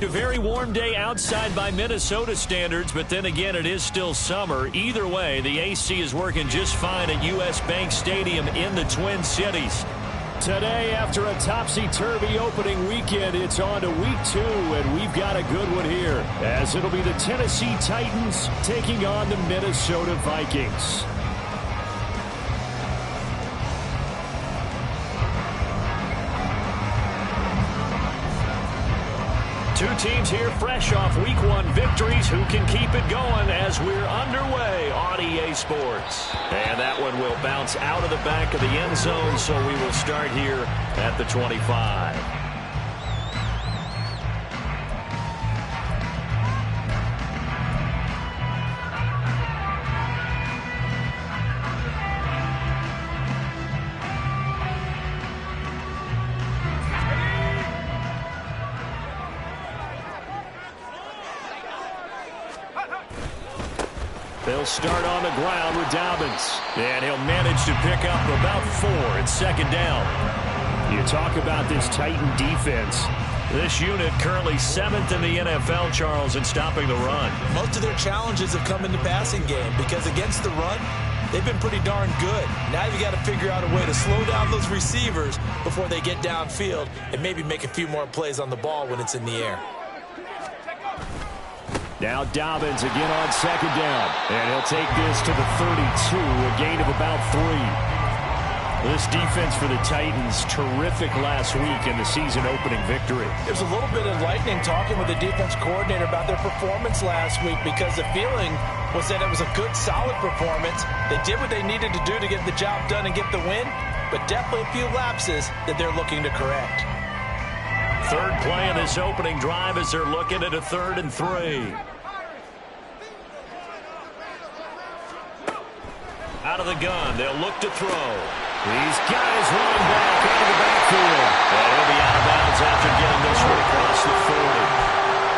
A very warm day outside by Minnesota standards, but then again, it is still summer. Either way, the AC is working just fine at U.S. Bank Stadium in the Twin Cities. Today, after a topsy-turvy opening weekend, it's on to week 2, and we've got a good one here, as it'll be the Tennessee Titans taking on the Minnesota Vikings. Two teams here fresh off Week 1 victories. Who can keep it going as we're underway on EA Sports? And that one will bounce out of the back of the end zone, so we will start here at the 25. They'll start on the ground with Dobbins. And he'll manage to pick up about 4 at second down. You talk about this Titan defense. This unit currently 7th in the NFL, Charles, in stopping the run. Most of their challenges have come in the passing game because against the run, they've been pretty darn good. Now you got to figure out a way to slow down those receivers before they get downfield and maybe make a few more plays on the ball when it's in the air. Now Dobbins again on second down. And he'll take this to the 32, a gain of about 3. This defense for the Titans, terrific last week in the season-opening victory. There's a little bit enlightening talking with the defense coordinator about their performance last week because the feeling was that it was a good, solid performance. They did what they needed to do to get the job done and get the win, but definitely a few lapses that they're looking to correct. Third play in this opening drive as they're looking at a 3rd and 3. Out of the gun, they'll look to throw. These guys running back out of the backfield. And he'll be out of bounds after getting this one across the 40.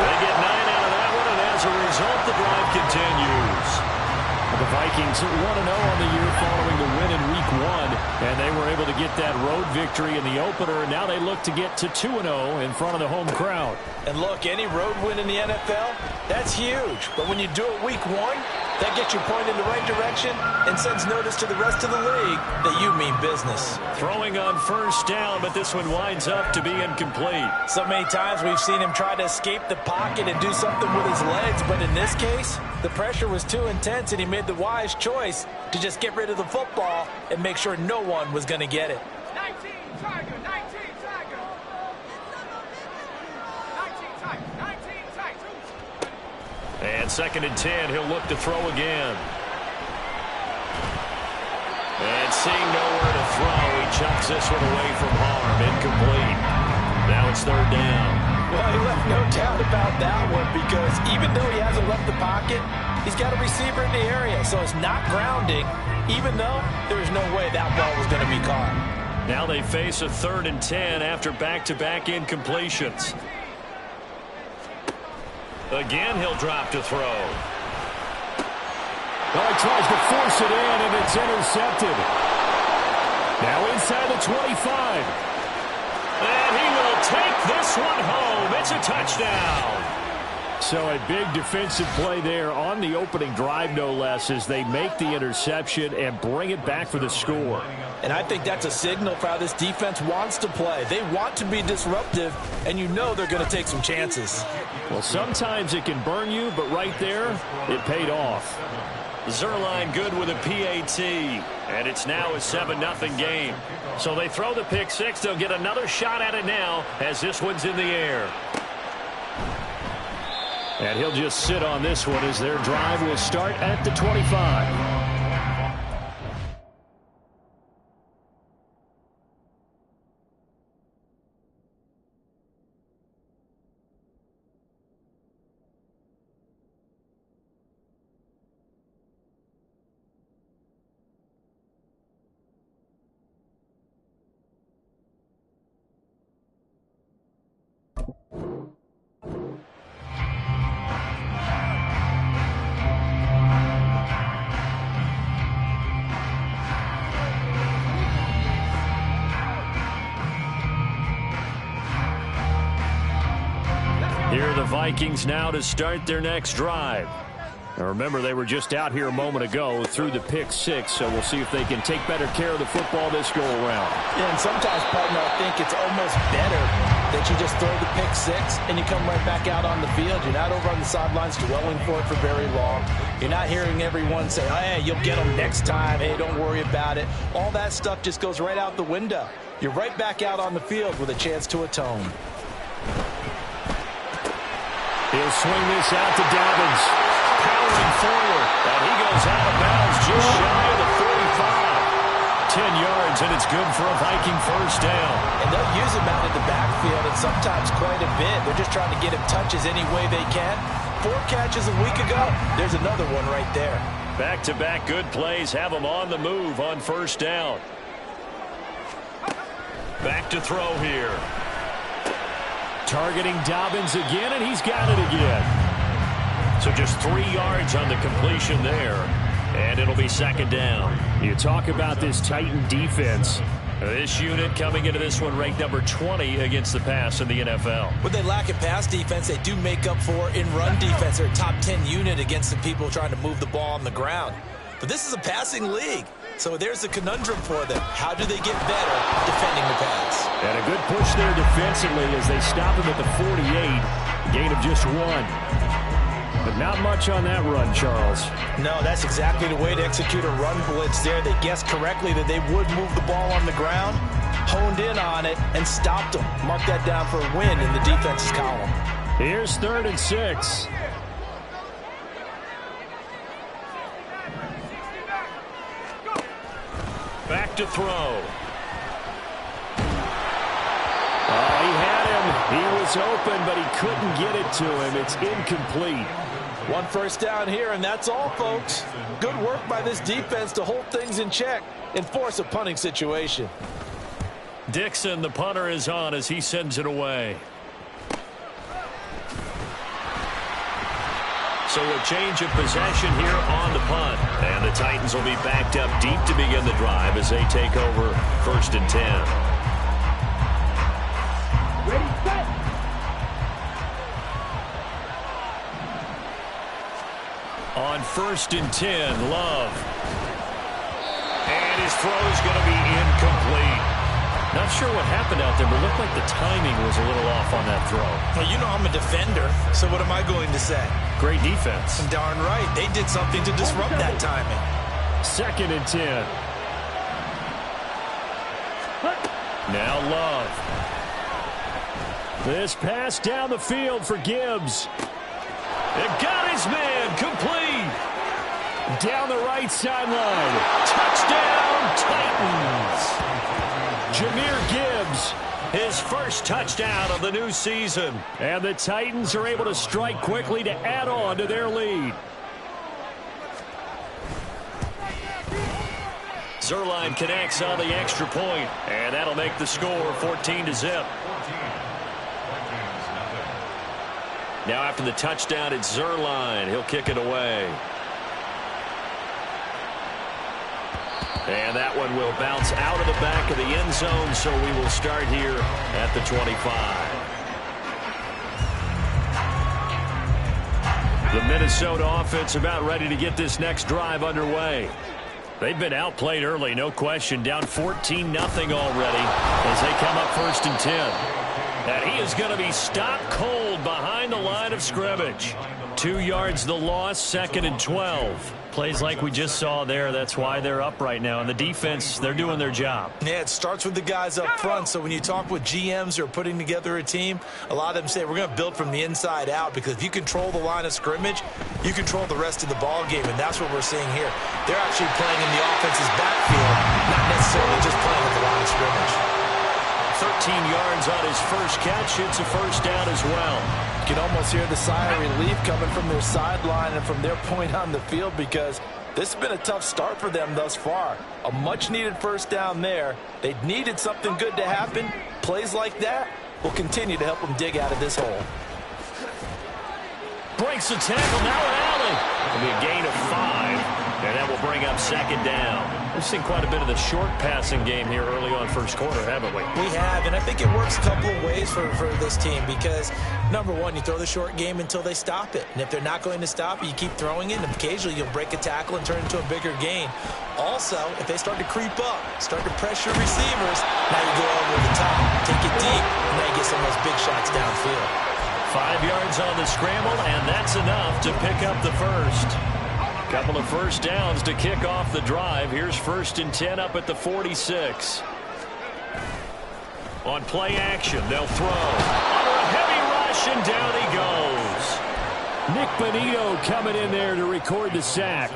They get 9 out of that one, and as a result, the drive continues. The Vikings 1-0 on the year following the win in Week 1, and they were able to get that road victory in the opener, and now they look to get to 2-0 in front of the home crowd. And look, any road win in the NFL, that's huge. But when you do it Week 1, that gets you pointed in the right direction and sends notice to the rest of the league that you mean business. Throwing on first down, but this one winds up to be incomplete. So many times we've seen him try to escape the pocket and do something with his legs, but in this case, the pressure was too intense and he made the wise choice to just get rid of the football and make sure no one was going to get it. 19 Tiger, 19 Tiger. 19 Tiger, 19 Tiger. And 2nd and 10, he'll look to throw again. And seeing nowhere to throw, he chucks this one away from harm. Incomplete. Now it's 3rd down. Well, he left no doubt about that one because even though he hasn't left the pocket, he's got a receiver in the area, so it's not grounding, even though there's no way that ball was going to be caught. Now they face a 3rd and 10 after back-to-back incompletions. Again, he'll drop to throw. Well, he tries to force it in, and it's intercepted. Now inside the 25. And he will take this one home. It's a touchdown. So a big defensive play there on the opening drive, no less, as they make the interception and bring it back for the score. And I think that's a signal for how this defense wants to play. They want to be disruptive, and you know they're going to take some chances. Well, sometimes it can burn you, but right there, it paid off. Zerline good with a PAT, and it's now a 7-0 game. So they throw the pick six. They'll get another shot at it now as this one's in the air. And he'll just sit on this one as their drive will start at the 25. Here are the Vikings now to start their next drive. Now remember, they were just out here a moment ago through the pick six, so we'll see if they can take better care of the football this go-around. Yeah, and sometimes, partner, I think it's almost better that you just throw the pick six and you come right back out on the field. You're not over on the sidelines dwelling for it for very long. You're not hearing everyone say, hey, you'll get them next time. Hey, don't worry about it. All that stuff just goes right out the window. You're right back out on the field with a chance to atone. He'll swing this out to Dobbins. Powering forward, and he goes out of bounds just shy of the 45. 10 yards, and it's good for a Viking first down. And they'll use him out in the backfield, and sometimes quite a bit. They're just trying to get him touches any way they can. 4 catches a week ago. There's another one right there. Back-to-back good plays have him on the move on first down. Back to throw here. Targeting Dobbins again, and he's got it again. So just 3 yards on the completion there, and it'll be second down. You talk about this Titan defense. This unit coming into this one ranked number 20 against the pass in the NFL. When they lack in pass defense, they do make up for in run defense. They're a top 10 unit against the people trying to move the ball on the ground. But this is a passing league, so there's a conundrum for them. How do they get better defending the pass? And a good push there defensively as they stop him at the 48. Gain of just 1. But not much on that run, Charles. No, that's exactly the way to execute a run blitz there. They guessed correctly that they would move the ball on the ground, honed in on it, and stopped them. Mark that down for a win in the defense's column. Here's 3rd and 6. Back to throw. Oh, he had him. He was open, but he couldn't get it to him. It's incomplete. 1 first down here, and that's all, folks. Good work by this defense to hold things in check and force a punting situation. Dixon, the punter, is on as he sends it away. So a change of possession here on the punt. And the Titans will be backed up deep to begin the drive as they take over 1st and 10. Ready, set. On 1st and 10, Love. And his throw is going to be incomplete. Not sure what happened out there, but it looked like the timing was a little off on that throw. Well, you know I'm a defender, so what am I going to say? Great defense. Darn right. They did something to disrupt that timing. 2nd and 10. Now Love. This pass down the field for Gibbs. It got his man complete. Down the right sideline. Touchdown, Titans. Jahmyr Gibbs, his first touchdown of the new season. And the Titans are able to strike quickly to add on to their lead. Zuerlein connects on the extra point, and that'll make the score 14-0. Now after the touchdown, it's Zuerlein. He'll kick it away. And that one will bounce out of the back of the end zone, so we will start here at the 25. The Minnesota offense about ready to get this next drive underway. They've been outplayed early, no question. Down 14-0 already as they come up 1st and 10. And he is going to be stopped cold behind the line of scrimmage. 2 yards the loss, 2nd and 12. Plays like we just saw there. That's why they're up right now. And the defense, they're doing their job. Yeah, it starts with the guys up front. So when you talk with GMs who are putting together a team, a lot of them say we're going to build from the inside out, because if you control the line of scrimmage, you control the rest of the ball game. And that's what we're seeing here. They're actually playing in the offense's backfield, not necessarily just playing at the line of scrimmage. 13 yards on his first catch. It's a first down as well. You can almost hear the sigh of relief coming from their sideline and from their point on the field, because this has been a tough start for them thus far. A much-needed first down there. They needed something good to happen. Plays like that will continue to help them dig out of this hole. Breaks the tackle. Now an alley. It'll be a gain of 5. And that will bring up 2nd down. We've seen quite a bit of the short passing game here early on first quarter, haven't we? We have, and I think it works a couple of ways for this team because, number one, you throw the short game until they stop it. And if they're not going to stop it, you keep throwing it, and occasionally you'll break a tackle and turn it into a bigger gain. Also, if they start to creep up, start to pressure receivers, now you go over the top, take it deep, and now you get some of those big shots downfield. 5 yards on the scramble, and that's enough to pick up the first. Couple of first downs to kick off the drive. Here's 1st and 10 up at the 46. On play action, they'll throw. Under a heavy rush, and down he goes. Nick Bonito coming in there to record the sack.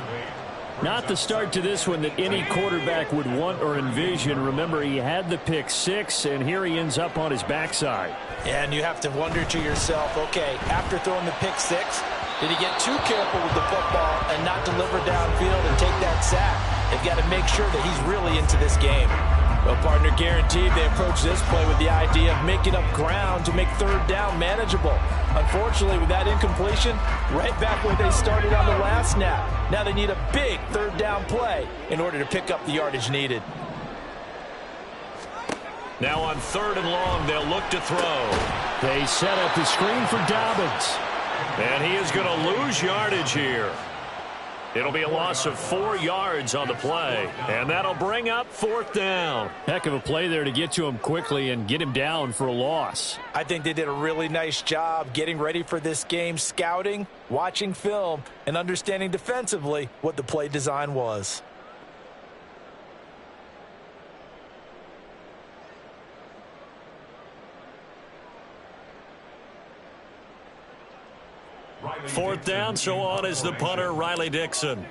Not the start to this one that any quarterback would want or envision. Remember, he had the pick 6, and here he ends up on his backside. And you have to wonder to yourself, okay, after throwing the pick 6, did he get too careful with the football and not deliver downfield and take that sack? They've got to make sure that he's really into this game. Well, partner, guaranteed they approach this play with the idea of making up ground to make 3rd down manageable. Unfortunately, with that incompletion, right back where they started on the last snap. Now they need a big 3rd down play in order to pick up the yardage needed. Now on 3rd and long, they'll look to throw. They set up the screen for Dobbins. And he is going to lose yardage here. It'll be a loss of 4 yards on the play. And that'll bring up 4th down. Heck of a play there to get to him quickly and get him down for a loss. I think they did a really nice job getting ready for this game, scouting, watching film, and understanding defensively what the play design was. Fourth down, so on is the punter, Riley Dixon.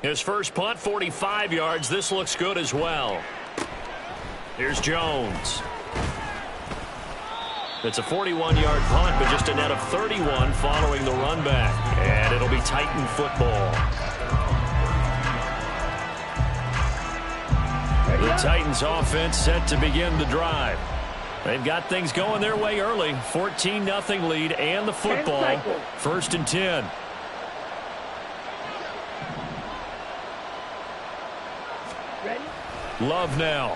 His first punt, 45 yards. This looks good as well. Here's Jones. It's a 41-yard punt, but just a net of 31 following the run back. And it'll be Titan football. The Titans offense set to begin the drive. They've got things going their way early. 14-0 lead and the football. 1st and 10. Ready? Love now.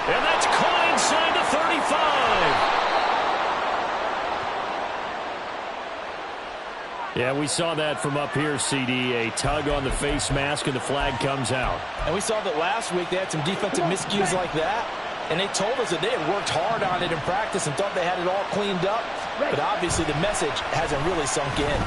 And that's caught inside the 35. Yeah, we saw that from up here, CD. A tug on the face mask, and the flag comes out. And we saw that last week they had some defensive miscues like that. And they told us that they had worked hard on it in practice and thought they had it all cleaned up. But obviously the message hasn't really sunk in.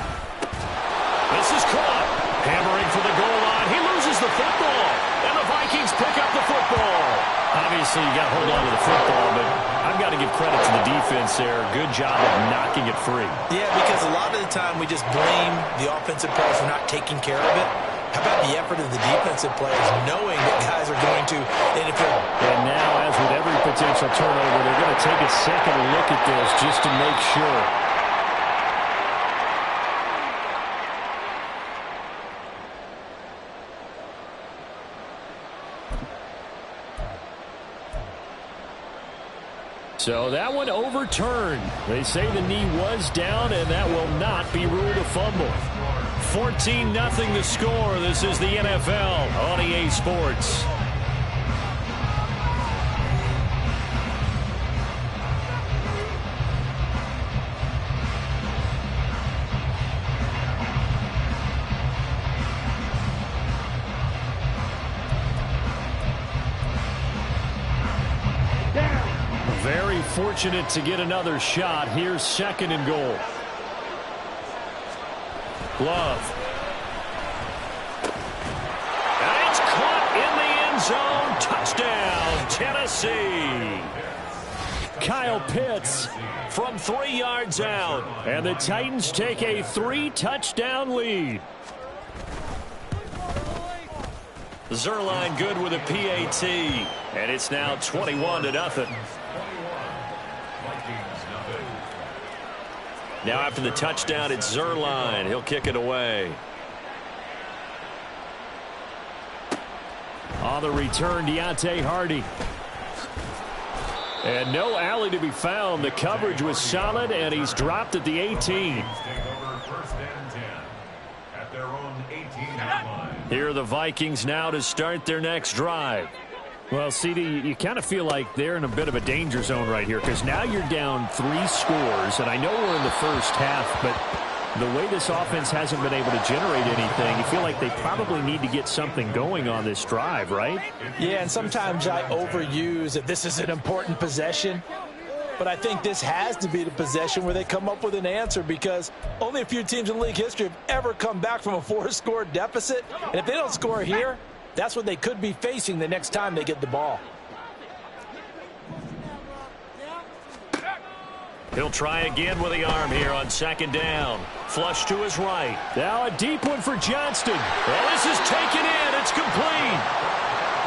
This is caught. Hammering for the goal line. He loses the football. And the Vikings pick up the football. Obviously, you got to hold on to the football, but I've got to give credit to the defense there. Good job of knocking it free. Yeah, because a lot of the time we just blame the offensive players for not taking care of it. How about the effort of the defensive players knowing that guys are going to interfere? And now, as with every potential turnover, they're going to take a second look at this just to make sure. So that one overturned. They say the knee was down, and that will not be ruled a fumble. 14-0 the score. This is the NFL on EA Sports. Very fortunate to get another shot. Here's 2nd and goal. Love. And it's caught in the end zone. Touchdown, Tennessee. Kyle Pitts From 3 yards out. and the Titans take a 3-touchdown lead. Zerline good with a PAT. And it's now 21-0. Now after the touchdown, it's Zerline. He'll kick it away. On the return, Deontay Hardy. And no alley to be found. The coverage was solid, and he's dropped at the 18. Here are the Vikings now to start their next drive. Well, CD, you kind of feel like they're in a bit of a danger zone right here because now you're down 3 scores, and I know we're in the first half, but the way this offense hasn't been able to generate anything, you feel like they probably need to get something going on this drive, right? Yeah, and sometimes I overuse that this is an important possession. But I think this has to be the possession where they come up with an answer because only a few teams in league history have ever come back from a 4-score deficit. And if they don't score here, that's what they could be facing the next time they get the ball. He'll try again with the arm here on second down. Flush to his right. Now a deep one for Johnston. Well, this is taken in. It's complete.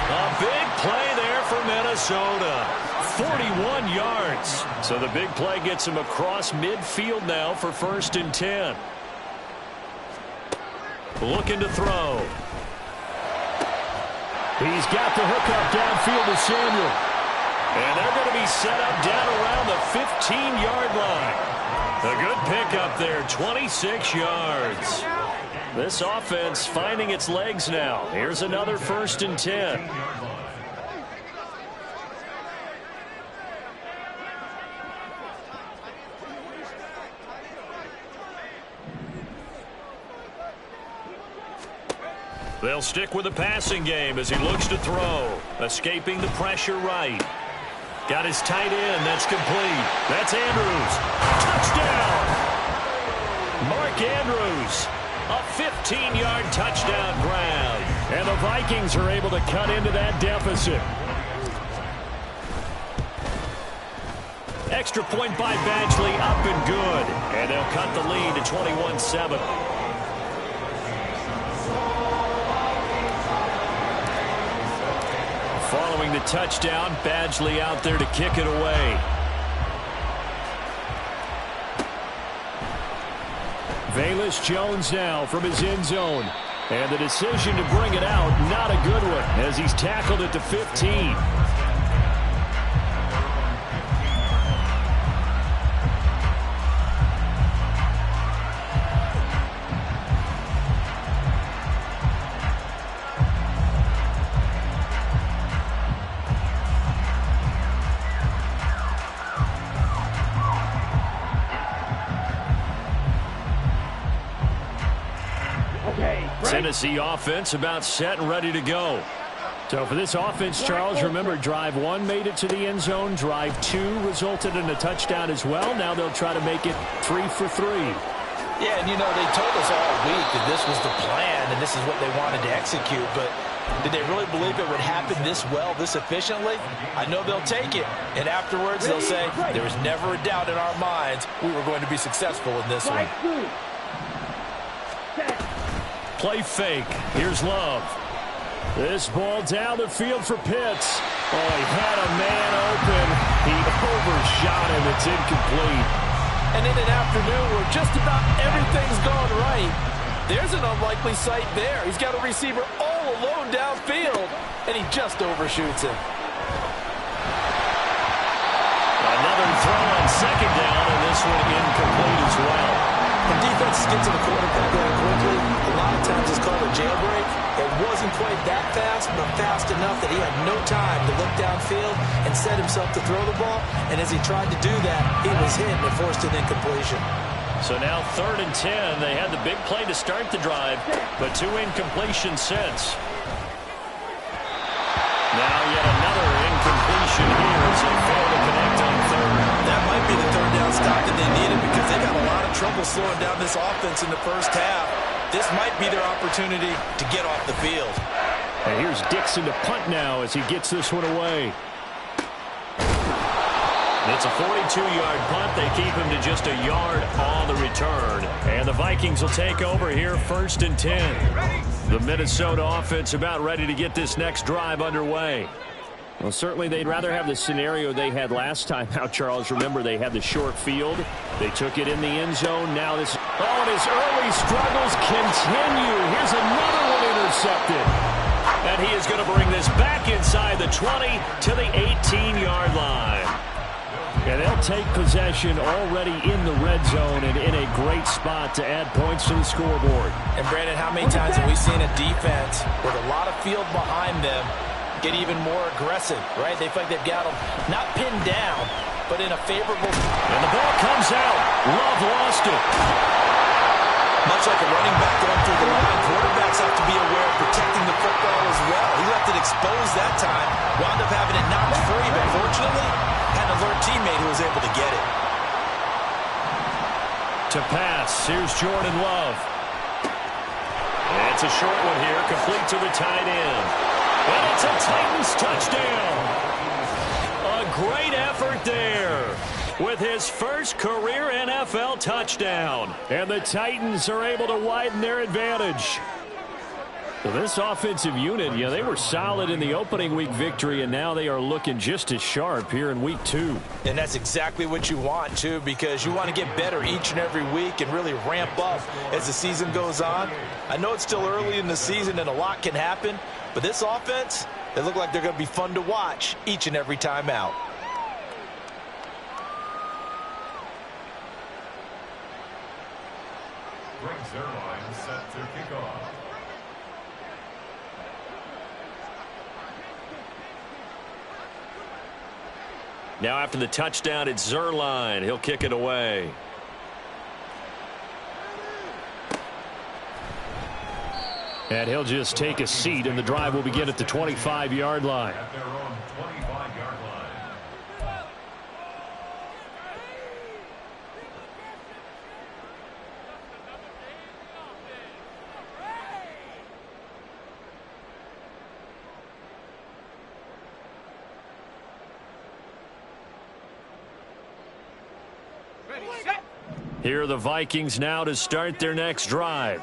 A big play there for Minnesota. 41 yards. So the big play gets him across midfield now for 1st and 10. Looking to throw. He's got the hook up downfield to Samuel. And they're going to be set up down around the 15-yard line. A good pickup there, 26 yards. This offense finding its legs now. Here's another 1st and 10. They'll stick with the passing game as he looks to throw. Escaping the pressure right. Got his tight end. That's complete. That's Andrews. Touchdown! Mark Andrews. A 15-yard touchdown grab. And the Vikings are able to cut into that deficit. Extra point by Badgley, up and good. And they'll cut the lead to 21-7. Following the touchdown, Badgley out there to kick it away. Velus Jones now from his end zone. And the decision to bring it out, not a good one, as he's tackled at the 15. Tennessee offense about set and ready to go. So for this offense, Charles, remember, drive 1 made it to the end zone. Drive 2 resulted in a touchdown as well. Now they'll try to make it 3 for 3. Yeah, and you know, they told us all week that this was the plan and this is what they wanted to execute. But did they really believe it would happen this well, this efficiently? I know they'll take it. And afterwards, they'll say, there was never a doubt in our minds we were going to be successful in this one. Play fake. Here's Love. This ball down the field for Pitts. Oh, he had a man open. He overshot him. It's incomplete. And in an afternoon where just about everything's gone right, there's an unlikely sight there. He's got a receiver all alone downfield, and he just overshoots him. Another throw on second down, and this one incomplete as well. When defenses get to the quarterback very quickly, a lot of times it's called a jailbreak. It wasn't quite that fast, but fast enough that he had no time to look downfield and set himself to throw the ball. And as he tried to do that, he was hit and forced an incompletion. So now 3rd and 10. They had the big play to start the drive, but 2 incompletions since. Now yet another incompletion here as they fail to connect on 3rd. That might be the 3rd down stop that they needed because they got a lot of trouble slowing down this offense in the first half. This might be their opportunity to get off the field. And here's Dixon to punt now as he gets this one away. It's a 42-yard punt. They keep him to just a yard on the return. And the Vikings will take over here 1st and 10. The Minnesota offense about ready to get this next drive underway. Well, certainly they'd rather have the scenario they had last time out, Charles. Remember, they had the short field. They took it in the end zone. Now this... Oh, and his early struggles continue. Here's another one intercepted. And he is going to bring this back inside the 20 to the 18-yard line. And they'll take possession already in the red zone and in a great spot to add points to the scoreboard. And, Brandon, how many times have we seen a defense with a lot of field behind them get even more aggressive, right? They feel like they've got them not pinned down, but in a favorable... And the ball comes out. Love lost it. Much like a running back going through the line, quarterbacks have to be aware of protecting the football as well. He left it exposed that time, wound up having it knocked free, but fortunately, had an alert teammate who was able to get it. To pass, here's Jordan Love. And it's a short one here, complete to the tight end. And it's a Titans touchdown. A great effort there with his first career NFL touchdown. And the Titans are able to widen their advantage. Well, this offensive unit, they were solid in the opening week victory, and now they are looking just as sharp here in week 2. And that's exactly what you want, too, because you want to get better each and every week and really ramp up as the season goes on. I know it's still early in the season and a lot can happen, but this offense, they look like they're going to be fun to watch each and every time out. Zerline set to kick off. Now after the touchdown, it's Zerline. He'll kick it away. And he'll just take a seat, and the drive will begin at the 25-yard line. At their own 25-yard line. Here are the Vikings now to start their next drive.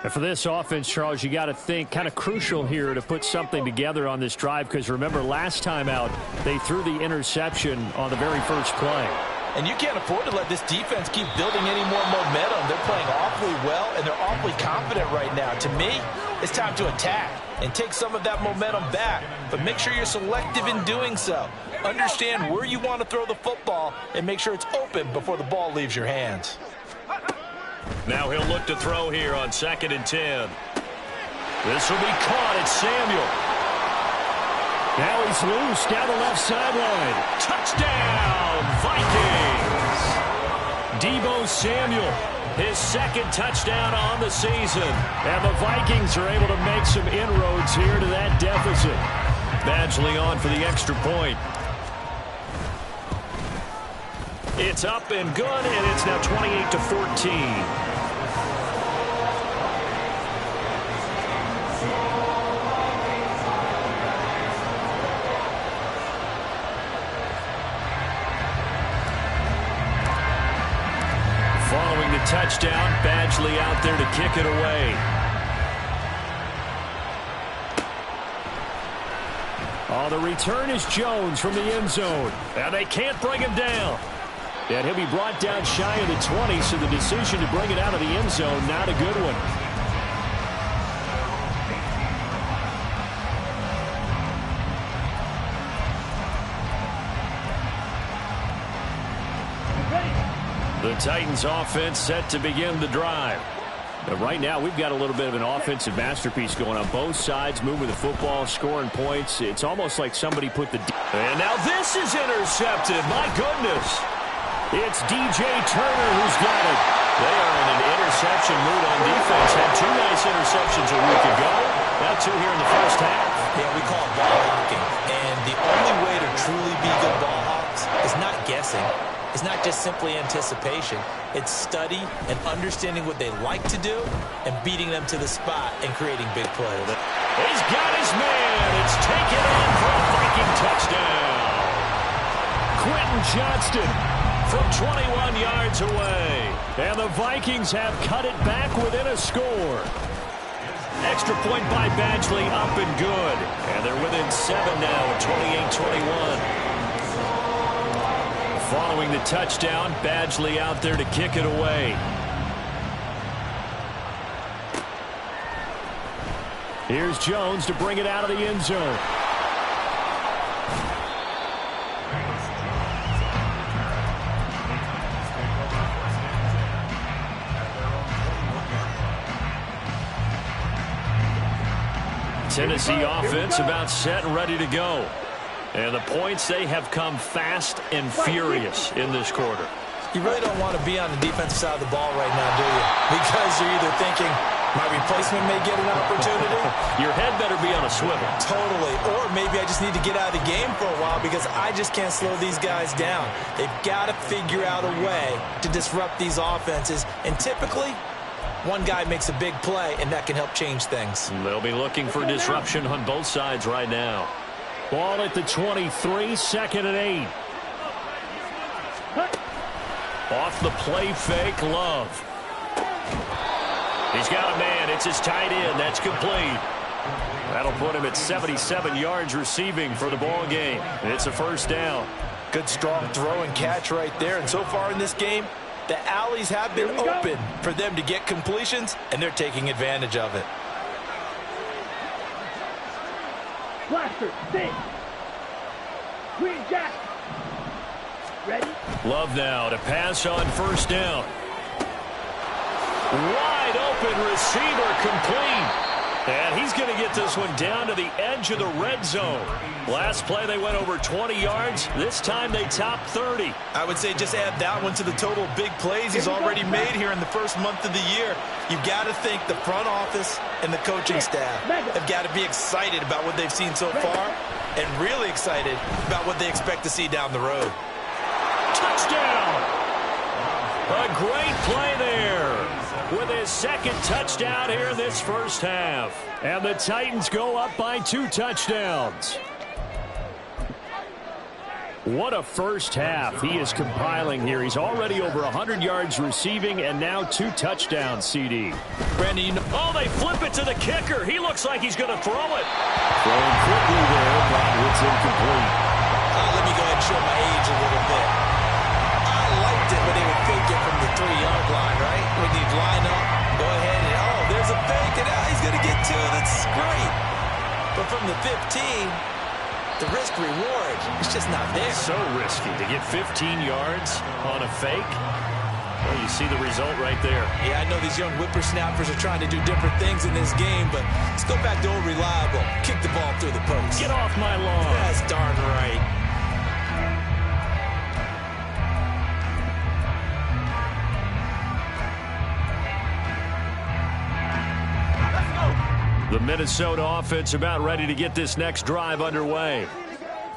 And for this offense, Charles, you got to think kind of crucial here to put something together on this drive, because remember last time out they threw the interception on the very first play. And you can't afford to let this defense keep building any more momentum. They're playing awfully well, and they're awfully confident right now. To me, it's time to attack and take some of that momentum back. But make sure you're selective in doing so. Understand where you want to throw the football and make sure it's open before the ball leaves your hands. Now he'll look to throw here on 2nd and 10. This will be caught. It's Samuel. Now he's loose down the left sideline. Touchdown, Vikings! Deebo Samuel, his 2nd touchdown on the season. And the Vikings are able to make some inroads here to that deficit. Badgley on for the extra point. It's up and good, and it's now 28-14. Following the touchdown, Badgley out there to kick it away. Oh, the return is Jones from the end zone. And they can't bring him down. And he'll be brought down shy of the 20, so the decision to bring it out of the end zone, not a good one. The Titans offense set to begin the drive. But right now, we've got a little bit of an offensive masterpiece going on. Both sides moving the football, scoring points. It's almost like somebody put the... And now this is intercepted. My goodness. It's DJ Turner who's got it. They are in an interception mood on defense. Had 2 nice interceptions a week ago. Now 2 here in the first half. Yeah, we call it ball hawking. And the only way to truly be good ball hawks is not guessing. It's not just simply anticipation. It's study and understanding what they like to do and beating them to the spot and creating big plays. He's got his man. It's taken in for a Viking touchdown. Quentin Johnston from 21 yards away. And the Vikings have cut it back within a score. Extra point by Badgley, up and good. And they're within 7 now at 28-21. Following the touchdown, Badgley out there to kick it away. Here's Jones to bring it out of the end zone. Tennessee offense about set and ready to go. And the points, they have come fast and furious in this quarter. You really don't want to be on the defensive side of the ball right now, do you? Because you're either thinking, my replacement may get an opportunity. Your head better be on a swivel. Totally. Or maybe I just need to get out of the game for a while because I just can't slow these guys down. They've got to figure out a way to disrupt these offenses. And typically, one guy makes a big play, and that can help change things. They'll be looking for disruption on both sides right now. Ball at the 23, 2nd and 8. Off the play fake, Love. He's got a man. It's his tight end. That's complete. That'll put him at 77 yards receiving for the ball game. It's a first down. Good, strong throw and catch right there. And so far in this game, the alleys have been open for them to get completions, and they're taking advantage of it. Blaster, stay. Green Jack. Ready? Love now to pass on first down. Wide open receiver, complete. And he's going to get this one down to the edge of the red zone. Last play they went over 20 yards. This time they topped 30. I would say just add that one to the total big plays he's already made here in the first month of the year. You've got to think the front office and the coaching staff have got to be excited about what they've seen so far and really excited about what they expect to see down the road. Touchdown! A great play there with his second touchdown here in this first half. And the Titans go up by 2 touchdowns. What a first half he is compiling here. He's already over 100 yards receiving and now 2 touchdowns, CD. Brandon, you know, oh, they flip it to the kicker. He looks like he's going to throw it. Throwing quickly there, but it's incomplete. Let me go ahead and show my age a little bit. I liked it when they would fake it from the 3-yard line, right? When you'd line up, go ahead and, oh, there's a fake, and now he's going to get 2. That's great. But from the 15, the risk-reward is just not there. So risky to get 15 yards on a fake. Well, you see the result right there. Yeah, I know these young whippersnappers are trying to do different things in this game, but let's go back to old reliable. Kick the ball through the post. Get off my lawn. That's darn right. The Minnesota offense about ready to get this next drive underway.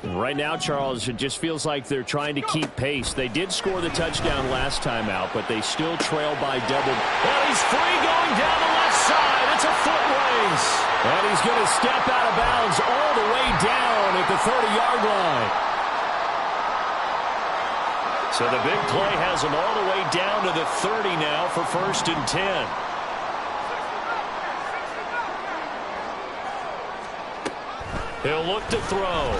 Right now, Charles, it just feels like they're trying to keep pace. They did score the touchdown last time out, but they still trail by double. Well, he's free going down the left side. It's a foot race. And he's going to step out of bounds all the way down at the 30-yard line. So the big play has him all the way down to the 30 now for 1st and 10. He'll look to throw.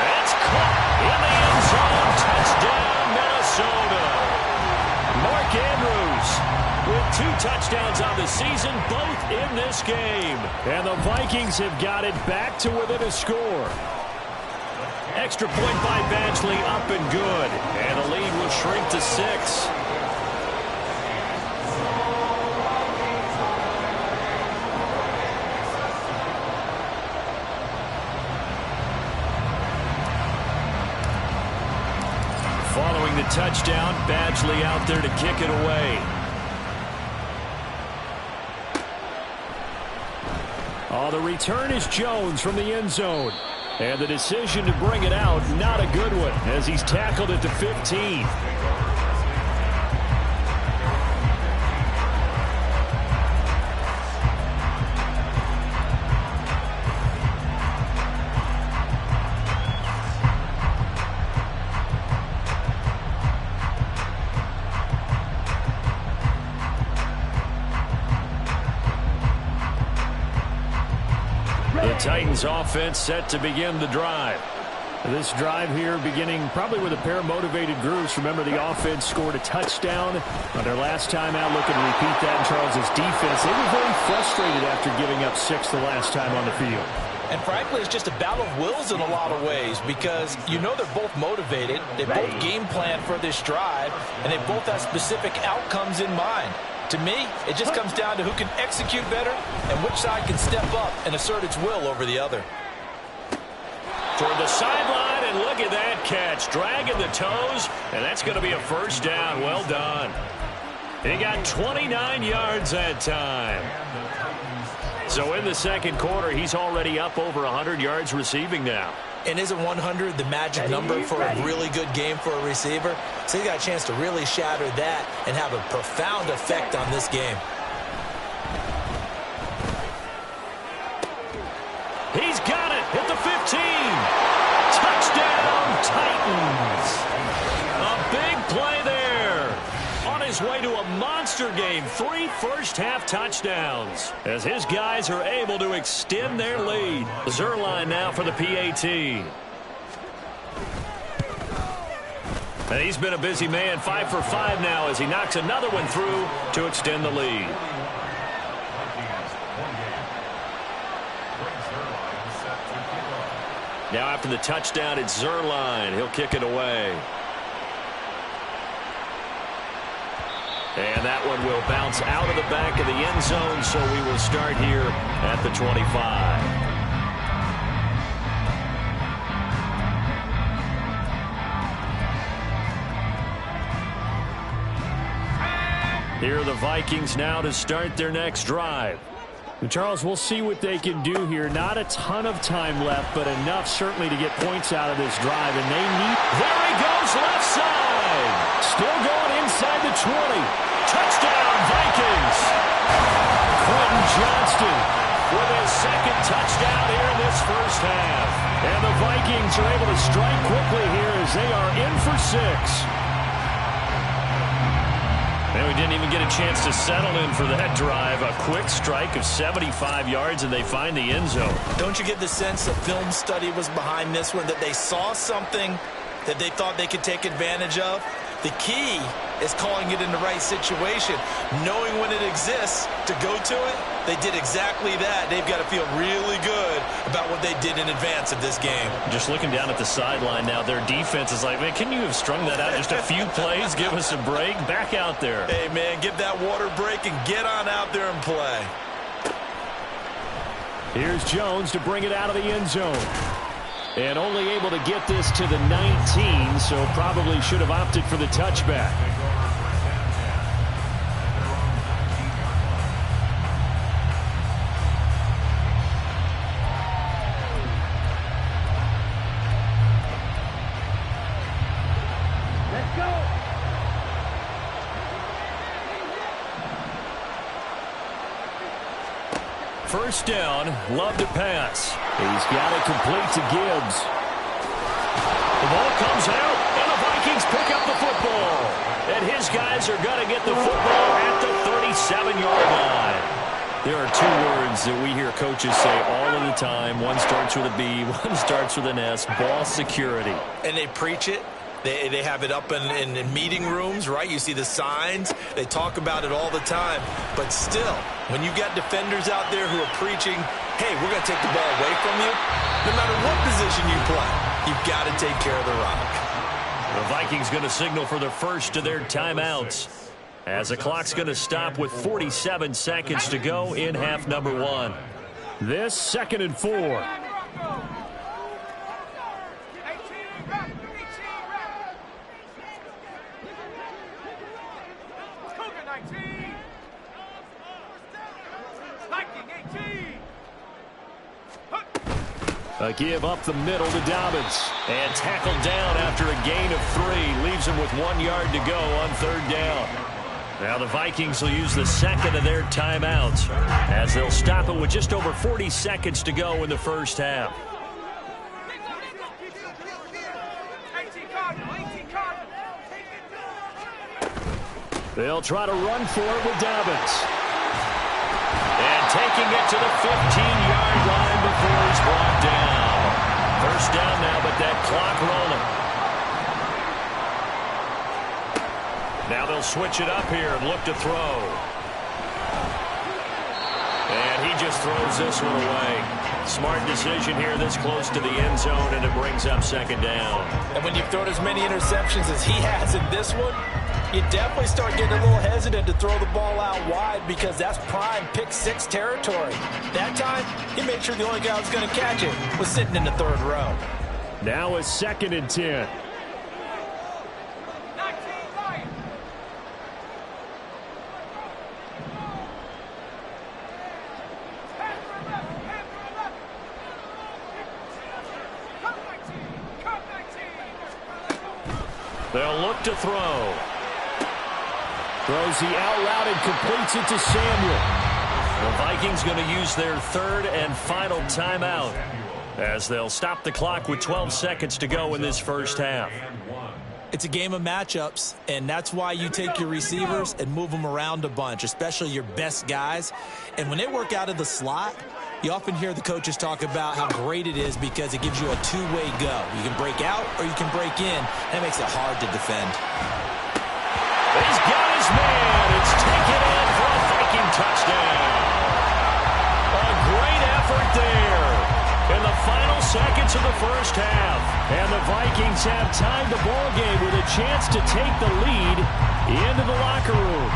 That's caught in the end zone. Touchdown, Minnesota. Mark Andrews with 2 touchdowns on the season, both in this game. And the Vikings have got it back to within a score. Extra point by Badgley, up and good. And the lead will shrink to 6. Following the touchdown, Badgley out there to kick it away. Oh, the return is Jones from the end zone. And the decision to bring it out, not a good one, as he's tackled at the 15. Titans offense set to begin the drive. This drive here beginning probably with a pair of motivated groups. Remember, the offense scored a touchdown on their last time out. Looking to repeat that in Charles's defense. They were very frustrated after giving up 6 the last time on the field. And frankly, it's just a battle of wills in a lot of ways because you know they're both motivated. They both game plan for this drive, and they both have specific outcomes in mind. To me, it just comes down to who can execute better and which side can step up and assert its will over the other. Toward the sideline, and look at that catch. Dragging the toes, and that's going to be a first down. Well done. He got 29 yards that time. So in the second quarter, he's already up over 100 yards receiving now. And isn't 100 the magic number for a really good game for a receiver? So he's got a chance to really shatter that and have a profound effect on this game. He's got it at the 15. Touchdown, Titans. A big play there. On his way to a monster game, 3 first-half touchdowns, as his guys are able to extend their lead. Zuerlein now for the PAT. And he's been a busy man, 5 for 5 now, as he knocks another one through to extend the lead. Now after the touchdown, it's Zuerlein. He'll kick it away. And that one will bounce out of the back of the end zone, so we will start here at the 25. Here are the Vikings now to start their next drive. Charles, we'll see what they can do here. Not a ton of time left, but enough certainly to get points out of this drive. And they need... There he goes, left side. Still going inside the 20. Touchdown, Vikings. Quentin Johnston with his second touchdown here in this first half. And the Vikings are able to strike quickly here as they are in for 6. And we didn't even get a chance to settle in for that drive. A quick strike of 75 yards, and they find the end zone. Don't you get the sense a film study was behind this one, that they saw something that they thought they could take advantage of? The key is calling it in the right situation, knowing when it exists to go to it. They did exactly that. They've got to feel really good about what they did in advance of this game. Just looking down at the sideline now, their defense is like, man, can you have strung that out just a few plays? Give us a break. Back out there. Hey, man, give that water break and get on out there and play. Here's Jones to bring it out of the end zone. And only able to get this to the 19, so probably should have opted for the touchback. Let's go. First down, Love to pass. He's got it complete to Gibbs. The ball comes out, and the Vikings pick up the football. And his guys are going to get the football at the 37-yard line. There are 2 words that we hear coaches say all of the time. One starts with a B, one starts with an S, ball security. And they preach it. They have it up in meeting rooms, right? You see the signs. They talk about it all the time. But still, when you got defenders out there who are preaching, hey, we're going to take the ball away from you, no matter what position you play, you've got to take care of the rock. The Vikings going to signal for the first of their timeouts, as the clock's going to stop with 47 seconds to go in half number 1. This 2nd and 4. A give up the middle to Dobbins. And tackled down after a gain of 3. Leaves him with 1 yard to go on 3rd down. Now the Vikings will use the second of their timeouts, as they'll stop it with just over 40 seconds to go in the first half. They'll try to run for it with Dobbins. And taking it to the 15-yard line before he's brought down. First down now, but that clock rolling. Now they'll switch it up here and look to throw. And he just throws this one away. Smart decision here this close to the end zone, and it brings up 2nd down. And when you've thrown as many interceptions as he has in this one, you definitely start getting a little hesitant to throw the ball out wide because that's prime pick six territory. That time, he made sure the only guy who was going to catch it was sitting in the third row. Now a 2nd and 10. They'll look to throw. Throws the out route and completes it to Samuel. The Vikings going to use their 3rd and final timeout as they'll stop the clock with 12 seconds to go in this first half. It's a game of matchups, and that's why you take your receivers and move them around a bunch, especially your best guys. And when they work out of the slot, you often hear the coaches talk about how great it is because it gives you a two-way go. You can break out or you can break in, and it makes it hard to defend. He's got his man. It's taken in for a Viking touchdown. A great effort there in the final seconds of the first half. And the Vikings have tied the ball game with a chance to take the lead into the locker room.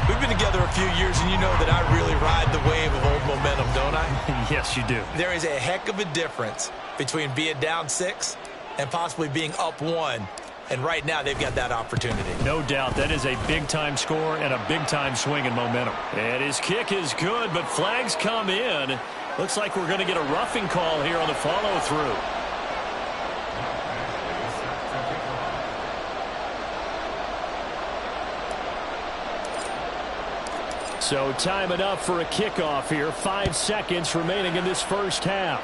We've been together a few years, and you know that I really ride the wave of old momentum, don't I? Yes, you do. There is a heck of a difference between being down 6 and possibly being up 1. And right now, they've got that opportunity. No doubt. That is a big-time score and a big-time swing in momentum. And his kick is good, but flags come in. Looks like we're going to get a roughing call here on the follow-through. So time enough for a kickoff here. 5 seconds remaining in this first half.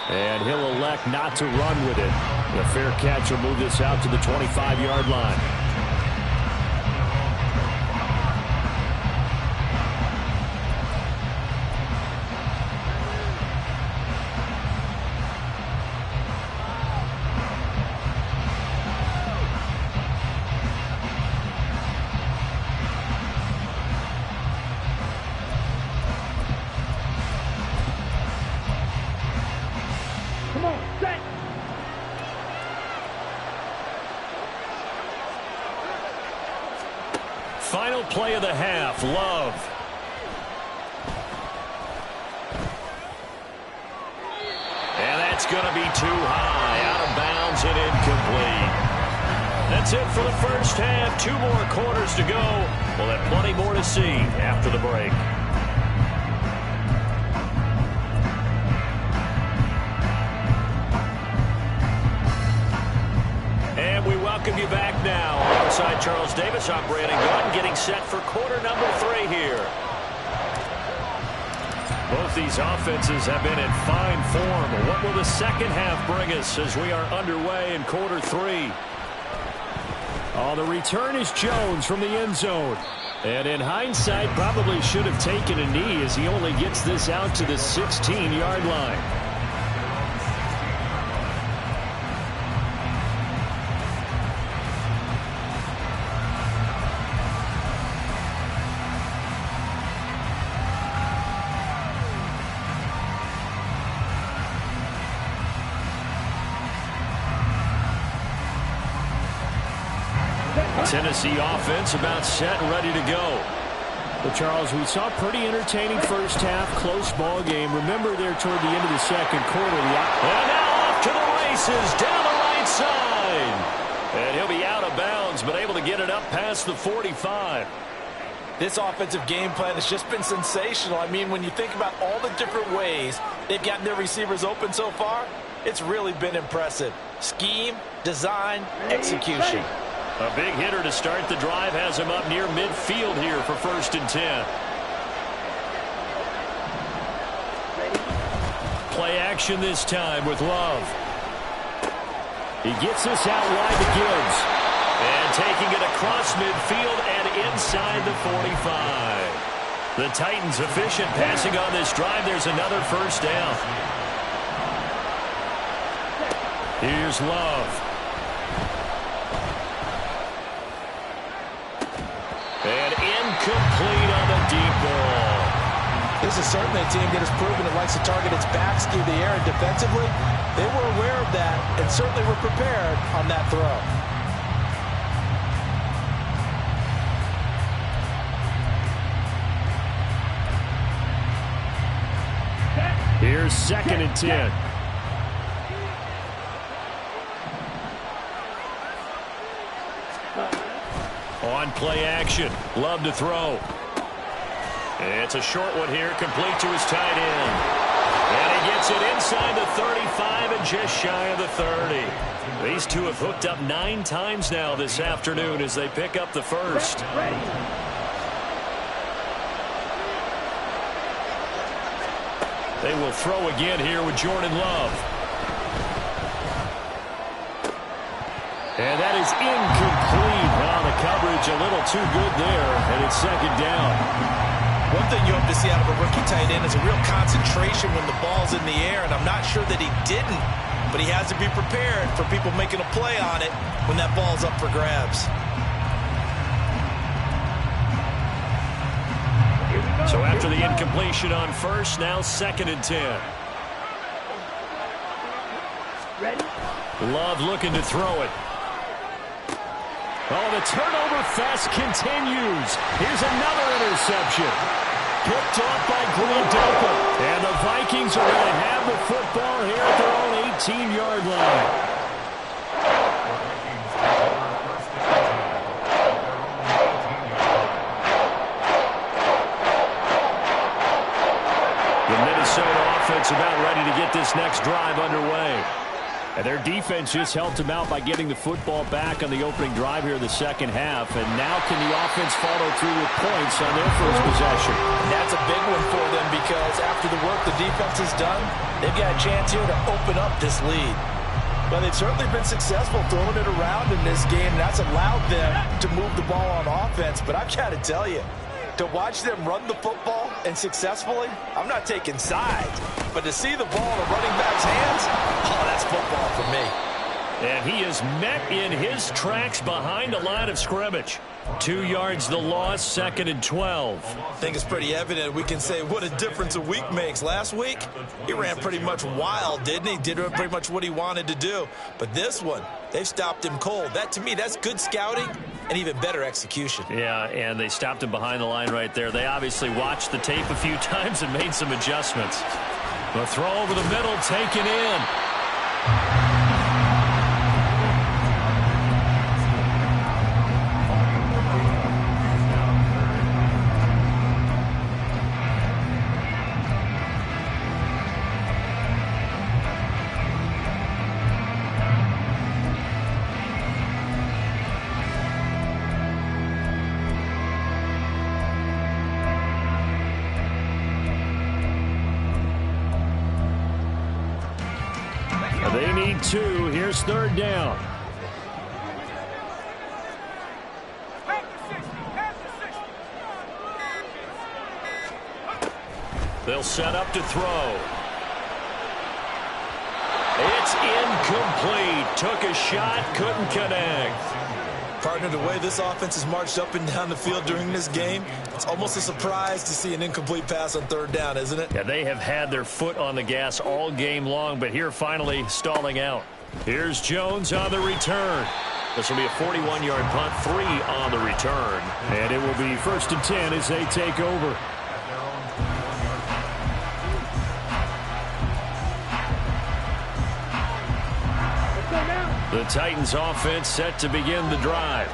And he'll elect not to run with it. The fair catch will move this out to the 25-yard line. Come on, set. Final play of the half, Love. And that's going to be too high, out of bounds and incomplete. That's it for the first half. 2 more quarters to go. We'll have plenty more to see after the break. And we welcome you back now. Alongside Charles Davis, I'm Brandon Gordon, getting set for quarter number 3 here. Both these offenses have been in fine form. What will the second half bring us as we are underway in quarter 3? Oh, the return is Jones from the end zone. And in hindsight, probably should have taken a knee as he only gets this out to the 16-yard line. Tennessee offense about set and ready to go. Well, Charles, we saw a pretty entertaining first half, close ball game. Remember there toward the end of the second quarter. And now off to the races down the right side. And he'll be out of bounds, but able to get it up past the 45. This offensive game plan has just been sensational. I mean, when you think about all the different ways they've gotten their receivers open so far, it's really been impressive. Scheme, design, execution. A big hitter to start the drive has him up near midfield here for 1st and 10. Play action this time with Love. He gets this out wide to Gibbs. And taking it across midfield and inside the 45. The Titans efficient passing on this drive. There's another first down. Here's Love. And incomplete on the deep ball. This is certainly a team that has proven it likes to target its backs through the air, and defensively, They were aware of that and certainly were prepared on that throw. Here's 2nd and 10. On play action. Love to throw. It's a short one here, complete to his tight end. And he gets it inside the 35 and just shy of the 30. These two have hooked up 9 times now this afternoon as they pick up the first. They will throw again here with Jordan Love. And that is incomplete. Now the coverage a little too good there, and it's 2nd down. One thing you hope to see out of a rookie tight end is a real concentration when the ball's in the air, and I'm not sure that he didn't, but he has to be prepared for people making a play on it when that ball's up for grabs. So after the incompletion on first, now 2nd and 10. Love looking to throw it. Oh, the turnover fest continues. Here's another interception. Picked off by Glendopa. And the Vikings are going to have the football here at their own 18-yard line. The Minnesota offense about ready to get this next drive underway. And their defense just helped them out by getting the football back on the opening drive here in the second half. And now can the offense follow through with points on their first possession? And that's a big one for them because after the work the defense has done, they've got a chance here to open up this lead. Well, they've certainly been successful throwing it around in this game. That's allowed them to move the ball on offense. But I've got to tell you, to watch them run the football and successfully, I'm not taking sides. But to see the ball in a running back's hands, oh, that's football for me. And he is met in his tracks behind the line of scrimmage. 2 yards the loss, 2nd and 12. I think it's pretty evident. We can say what a difference a week makes. Last week, he ran pretty much wild, didn't he? Did pretty much what he wanted to do. But this one, they've stopped him cold. That, to me, that's good scouting and even better execution. Yeah, and they stopped him behind the line right there. They obviously watched the tape a few times and made some adjustments. The throw over the middle, taken in. They need 2. Here's 3rd down. They'll set up to throw. It's incomplete. Took a shot, couldn't connect. Partner, the way this offense has marched up and down the field during this game, it's almost a surprise to see an incomplete pass on 3rd down, isn't it? Yeah, they have had their foot on the gas all game long, but here finally stalling out. Here's Jones on the return. This will be a 41-yard punt, 3 on the return. And it will be 1st and 10 as they take over. The Titans offense set to begin the drive.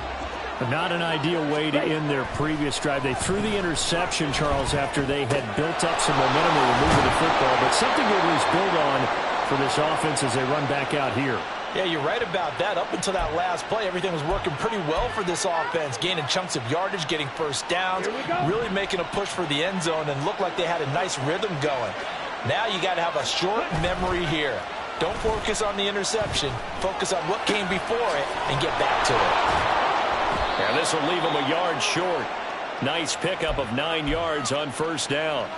Not an ideal way to end their previous drive. They threw the interception, Charles, after they had built up some momentum with moving the football, but something to at least build on for this offense as they run back out here. Yeah, you're right about that. Up until that last play, everything was working pretty well for this offense, gaining chunks of yardage, getting first downs, really making a push for the end zone, and looked like they had a nice rhythm going. Now you got to have a short memory here. Don't focus on the interception. Focus on what came before it and get back to it. And this will leave them a yard short. Nice pickup of 9 yards on 1st down.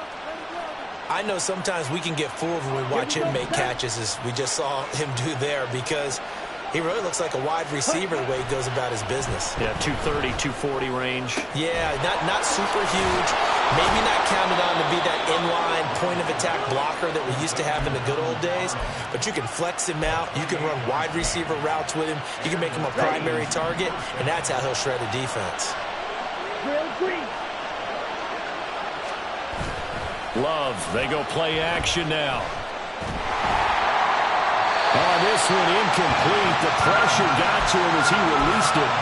I know sometimes we can get fooled when we watch him make catches, as we just saw him do there, because he really looks like a wide receiver the way he goes about his business. Yeah, 230, 240 range. Yeah, not super huge, Maybe not counted on to be that inline point-of-attack blocker that we used to have in the good old days, but you can flex him out. You can run wide receiver routes with him. You can make him a primary target, and that's how he'll shred a defense. Love, they go play action now. Oh, this one incomplete. The pressure got to him as he released it.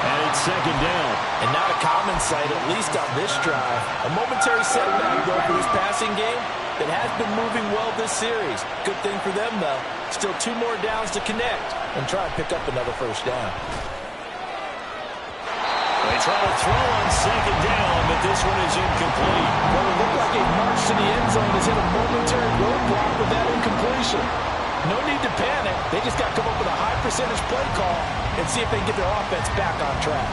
And it's second down. And not a common sight, at least on this drive. A momentary setback, though, for this passing game that has been moving well this series. Good thing for them, though. Still 2 more downs to connect and try and pick up another first down. They try to throw on second down, but this one is incomplete. Well, it looked like a march to the end zone has hit a momentary roadblock with that incompletion. No need to panic. They just got to come up with a high percentage play call and see if they can get their offense back on track.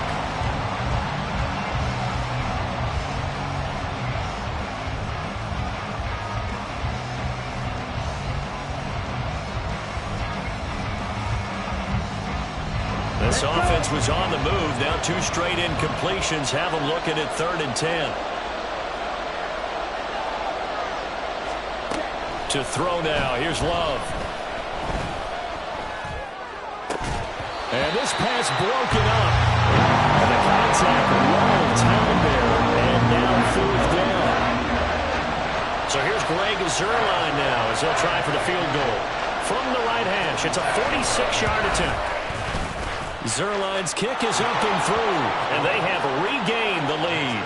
This offense was on the move. Now 2 straight incompletions have them looking at 3rd and 10. To throw now. Here's Love. And this pass broken up. And the contact long time there. And now 4th down. So here's Greg Zuerlein now as they'll try for the field goal. From the right hash, it's a 46-yard attempt. Zuerlein's kick is up and through, and they have regained the lead.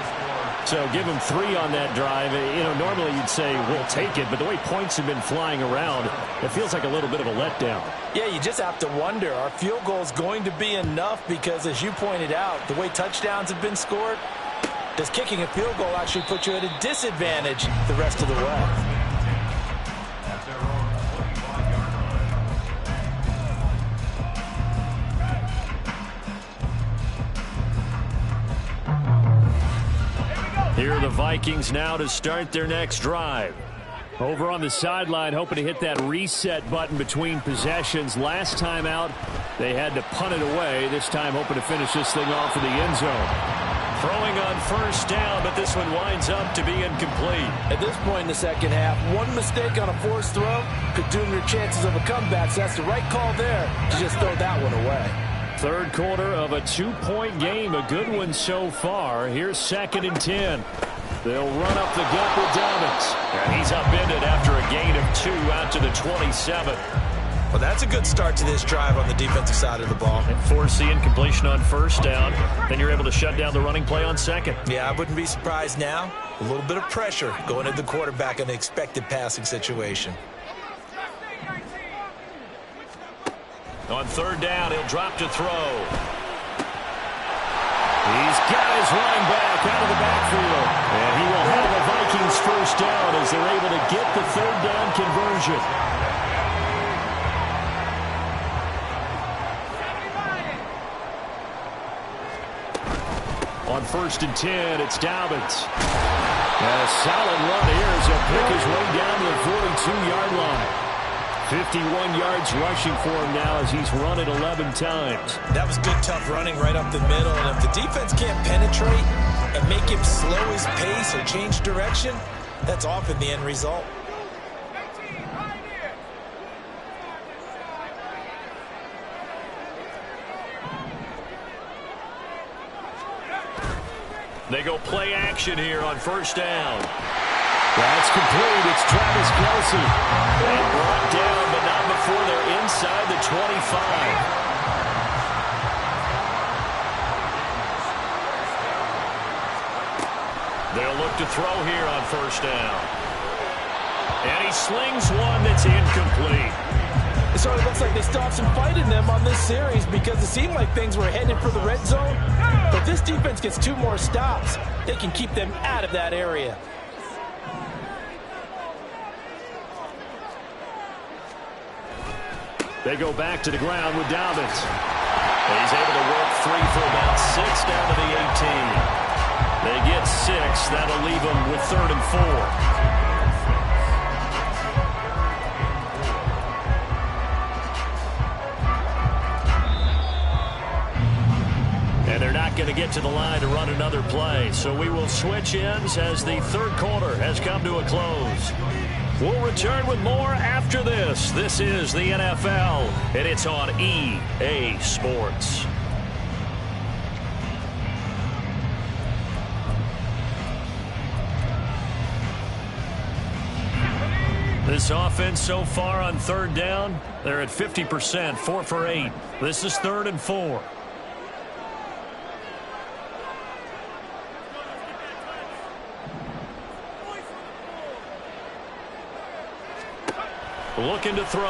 So give them 3 on that drive. You know, normally you'd say, we'll take it, but the way points have been flying around, it feels like a little bit of a letdown. Yeah, you just have to wonder, are field goals going to be enough? Because as you pointed out, the way touchdowns have been scored, does kicking a field goal actually put you at a disadvantage the rest of the way? Here are the Vikings now to start their next drive. Over on the sideline, hoping to hit that reset button between possessions. Last time out, they had to punt it away. This time, hoping to finish this thing off in the end zone. Throwing on first down, but this one winds up to be incomplete. At this point in the second half, one mistake on a forced throw could doom your chances of a comeback. So that's the right call there to just throw that one away. 3rd quarter of a 2-point game. A good one so far. Here's 2nd and 10. They'll run up the gut with Dobbins. And he's upended after a gain of 2 out to the 27. Well, that's a good start to this drive on the defensive side of the ball. And force the incompletion on first down. Then you're able to shut down the running play on second. Yeah, I wouldn't be surprised now. A little bit of pressure going at the quarterback in an expected passing situation. On 3rd down, he'll drop to throw. He's got his running back out of the backfield. And he will have the Vikings first down as they're able to get the 3rd down conversion. On 1st and 10, it's Dobbins. And a solid run here as he'll pick his way down to the 42-yard line. 51 yards rushing for him now as he's run it 11 times. That was good, tough running right up the middle. And if the defense can't penetrate and make him slow his pace or change direction, that's often the end result. They go play action here on first down. That's complete. It's Travis Kelce. And brought down, but not before they're inside the 25. They'll look to throw here on first down. And he slings one that's incomplete. It sort of looks like they still have some fight in them on this series because it seemed like things were headed for the red zone. But if this defense gets 2 more stops, they can keep them out of that area. They go back to the ground with Dobbins. He's able to work 3 for about 6 down to the 18. They get 6. That'll leave them with 3rd and 4. And they're not not going to get to the line to run another play. So we will switch ends as the third quarter has come to a close. We'll return with more after this. This is the NFL, and it's on EA Sports. This offense so far on third down, they're at 50%, 4 for 8. This is 3rd and 4. Looking to throw.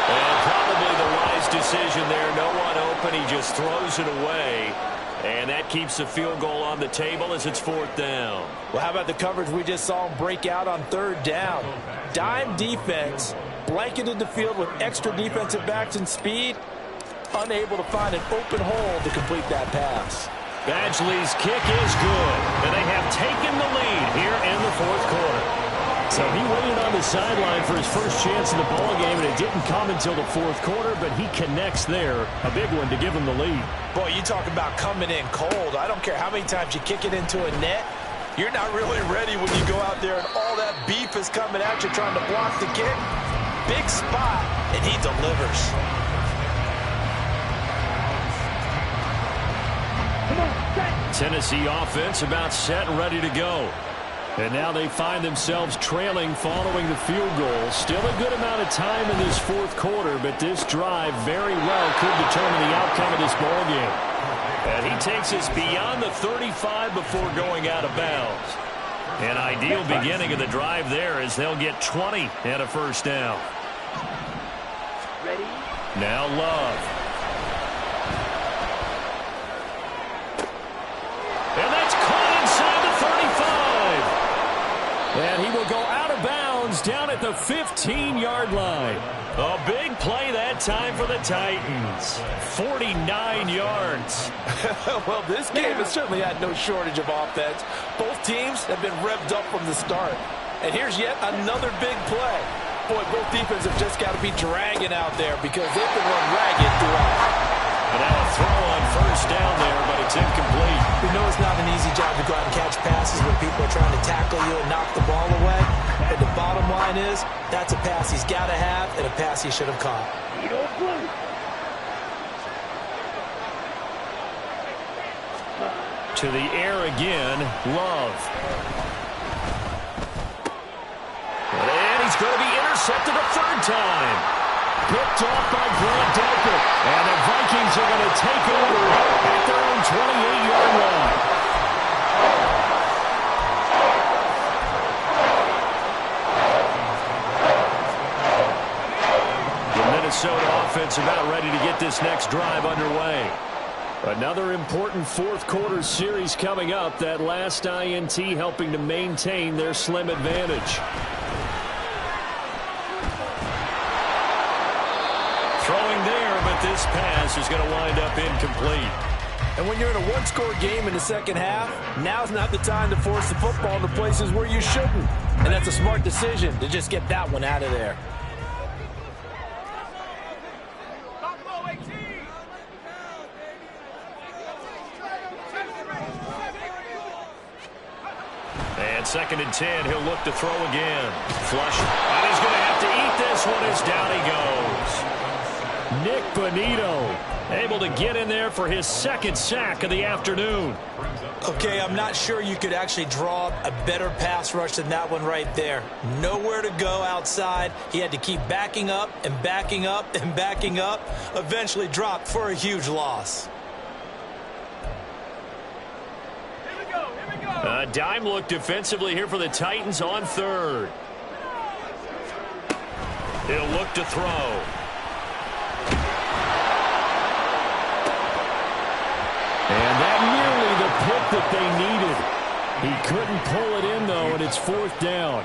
And probably the wise decision there. No one open. He just throws it away. And that keeps the field goal on the table as it's 4th down. Well, how about the coverage we just saw him break out on 3rd down? Dime defense, blanketed the field with extra defensive backs and speed, unable to find an open hole to complete that pass. Badgley's kick is good, and they have taken the lead here in the 4th quarter. So he waited on the sideline for his first chance in the ballgame, and it didn't come until the 4th quarter, but he connects there. A big one to give him the lead. Boy, you talk about coming in cold. I don't care how many times you kick it into a net. You're not really ready when you go out there and all that beef is coming at you trying to block the kick. Big spot, and he delivers. Tennessee offense about set and ready to go. And now they find themselves trailing following the field goal. Still a good amount of time in this 4th quarter, but this drive very well could determine the outcome of this ballgame. And he takes us beyond the 35 before going out of bounds. An ideal beginning of the drive there as they'll get 20 and a first down. Ready? Now Love. And that's caught inside the 35. And he will go out of bounds down at the 15-yard line. A big play that time for the Titans. 49 yards. Well, this game has certainly had no shortage of offense. Both teams have been revved up from the start. And here's yet another big play. Boy, both defenses have just got to be dragging out there because they've been run ragged throughout. And now a throw on first down there, but it's incomplete. We know it's not an easy job to go out and catch passes when people are trying to tackle you and knock the ball away. But the bottom line is, that's a pass he's got to have and a pass he should have caught. To the air again, Love. And he's going to be intercepted a 3rd time. Picked off by Grant Delpit. And the Vikings are going to take over at their own 28-yard line. The Minnesota offense about ready to get this next drive underway. Another important 4th quarter series coming up. That last INT helping to maintain their slim advantage. Throwing there, but this pass is going to wind up incomplete. And when you're in a one-score game in the second half, now's not the time to force the football into places where you shouldn't. And that's a smart decision to just get that one out of there. And 2nd and 10, he'll look to throw again. Flush. And he's going to have to eat this one as down he goes. Nick Bonito able to get in there for his 2nd sack of the afternoon. Okay, I'm not sure you could actually draw a better pass rush than that one right there. Nowhere to go outside. He had to keep backing up and backing up and backing up. Eventually dropped for a huge loss. A dime look defensively here for the Titans on 3rd. He'll look to throw. And that nearly the pick that they needed. He couldn't pull it in, though, and it's 4th down.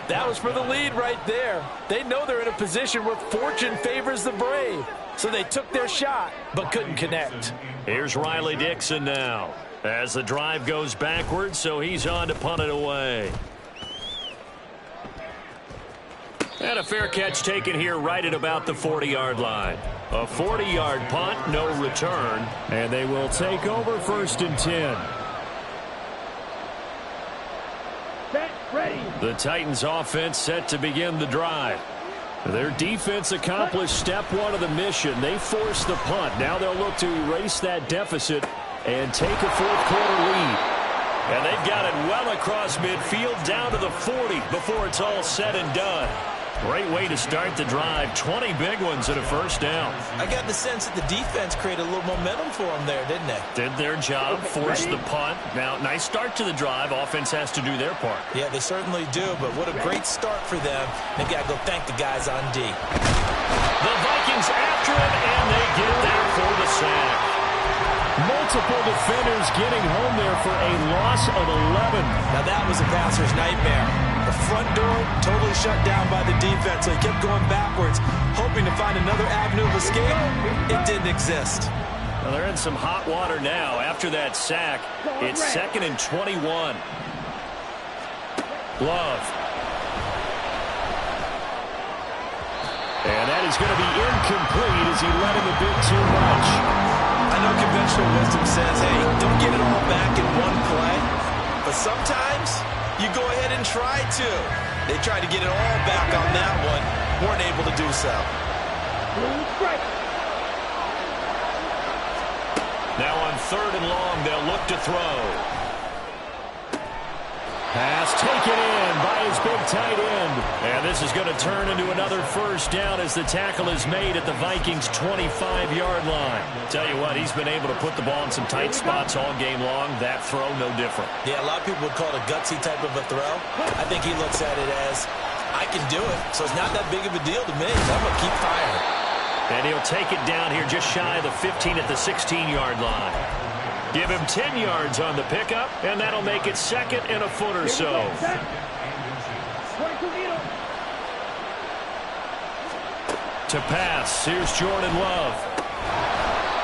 That was for the lead right there. They know they're in a position where fortune favors the brave. So they took their shot, but couldn't connect. Here's Riley Dixon now. As the drive goes backwards, so he's on to punt it away. And a fair catch taken here right at about the 40-yard line. A 40-yard punt, no return. And they will take over 1st and 10. Set, ready. The Titans offense set to begin the drive. Their defense accomplished step one of the mission. They forced the punt. Now they'll look to erase that deficit and take a fourth-quarter lead. And they've got it well across midfield down to the 40 before it's all said and done. Great way to start the drive. 20 big ones and a first down. I got the sense that the defense created a little momentum for them there, didn't they? Did their job, forced the punt. Now, nice start to the drive. Offense has to do their part. Yeah, they certainly do, but what a great start for them. They've got to go thank the guys on D. The Vikings after it, and they get there for the sack. Multiple defenders getting home there for a loss of 11. Now that was a passer's nightmare. The front door totally shut down by the defense, so he kept going backwards, hoping to find another avenue of escape. It didn't exist. Well, they're in some hot water now. After that sack, it's 2nd and 21. Love. And that is going to be incomplete as he let him a bit too much. I know conventional wisdom says, hey, don't get it all back in one play. But sometimes you go ahead and try to. They tried to get it all back on that one. Weren't able to do so. Now on 3rd and long, they'll look to throw. Pass taken in by his big tight end. And this is going to turn into another first down as the tackle is made at the Vikings' 25-yard line. Tell you what, he's been able to put the ball in some tight spots all game long. That throw, no different. Yeah, a lot of people would call it a gutsy type of a throw. I think he looks at it as, I can do it, so it's not that big of a deal to me. So I'm going to keep firing. And he'll take it down here just shy of the 15 at the 16-yard line. Give him 10 yards on the pickup, and that'll make it 2nd and a foot or so. To pass, here's Jordan Love.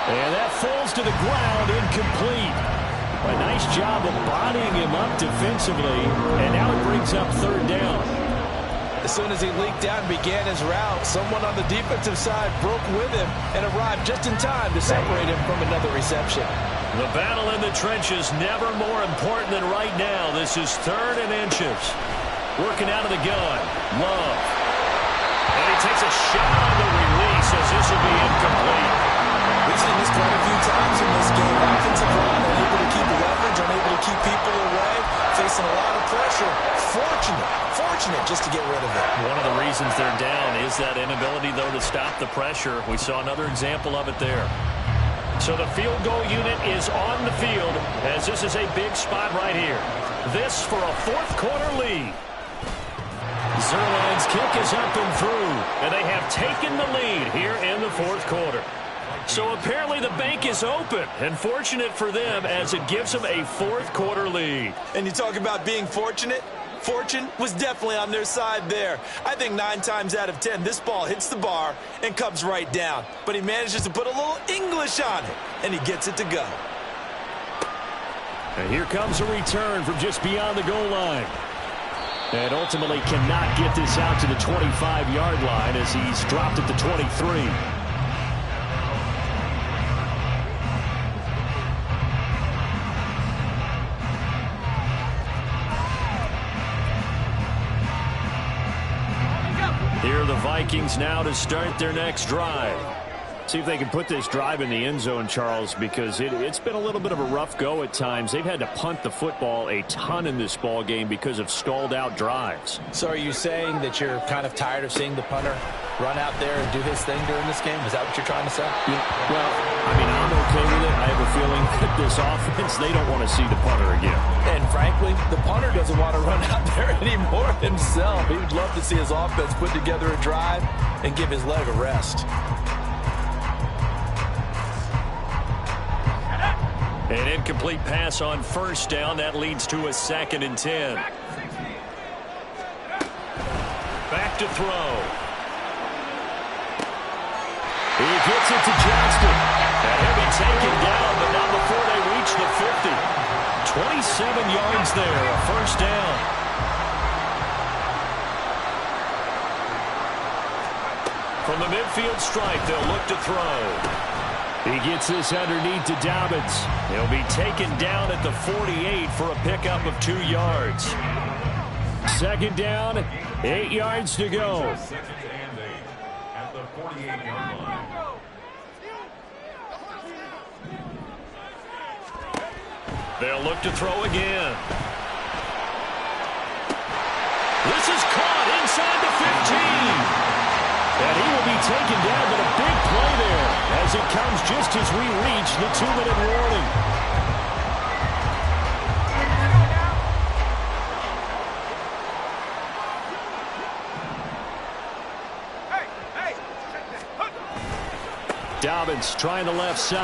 And that falls to the ground, incomplete. A nice job of bodying him up defensively, and now it brings up 3rd down. As soon as he leaked out and began his route, someone on the defensive side broke with him and arrived just in time to separate him from another reception. The battle in the trenches never more important than right now. This is 3rd and inches. Working out of the gun. Love. And he takes a shot on the release as this will be incomplete. We've seen this quite a few times in this game. Offensive line unable to keep leverage, unable to keep people away, facing a lot of pressure. Fortunate just to get rid of it. One of the reasons they're down is that inability, though, to stop the pressure. We saw another example of it there. So the field goal unit is on the field as this is a big spot right here. This for a fourth-quarter lead. Zerline's kick is up and through, and they have taken the lead here in the fourth quarter. So apparently the bank is open, and fortunate for them as it gives them a fourth-quarter lead. And you talk about being fortunate? Fortune was definitely on their side there. I think 9 times out of 10, this ball hits the bar and comes right down. But he manages to put a little English on it, and he gets it to go. And here comes a return from just beyond the goal line. And ultimately cannot get this out to the 25-yard line as he's dropped at the 23. Here are the Vikings now to start their next drive. See if they can put this drive in the end zone, Charles, because it's been a little bit of a rough go at times. They've had to punt the football a ton in this ball game because of stalled-out drives. So are you saying that you're kind of tired of seeing the punter run out there and do his thing during this game? Is that what you're trying to say? Yeah, well, I mean, I'm okay with it. I have a feeling that this offense, they don't want to see the punter again. And frankly, the punter doesn't want to run out there anymore himself. He would love to see his offense put together a drive and give his leg a rest. An incomplete pass on first down. That leads to a 2nd and 10. Back to throw. He gets it to Johnston. And he'll be taken down, but not before they reach the 50. 27 yards there, a first down. From the midfield stripe, they'll look to throw. He gets this underneath to Dobbins. He'll be taken down at the 48 for a pickup of 2 yards. Second down, 8 yards to go. Second and 8 at the 48-yard line. They'll look to throw again. This is caught inside the 15. And he will be taken down, but a big play there as it comes just as we reach the 2-minute warning. Dobbins trying the left side.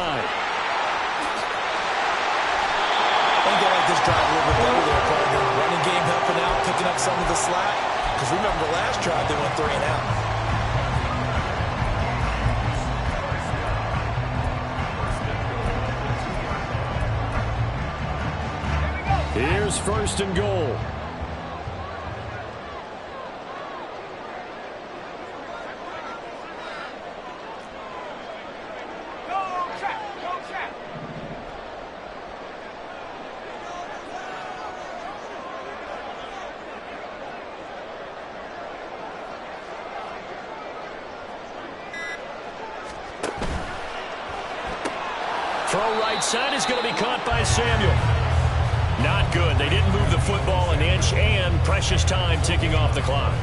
I think they like this drive a little bit better there, partner. Running game helping out, picking up some of the slack. Because remember, the last drive they went 3 and out. Here's first and goal. Throw right side is going to be caught by Samuel. Not good. They didn't move the football an inch, and precious time ticking off the clock.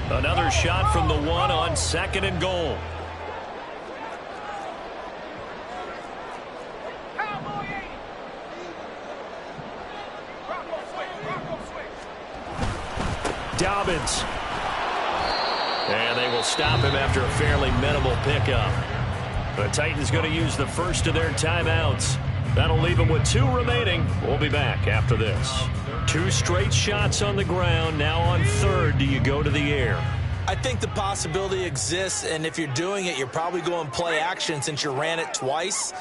Another shot from the 1 on second and goal. Dobbins. And they will stop him after a fairly minimal pickup. The Titans going to use the first of their timeouts. That'll leave them with 2 remaining. We'll be back after this. 2 straight shots on the ground. Now on third, do you go to the air? I think the possibility exists, and if you're doing it, you're probably going play action since you ran it twice.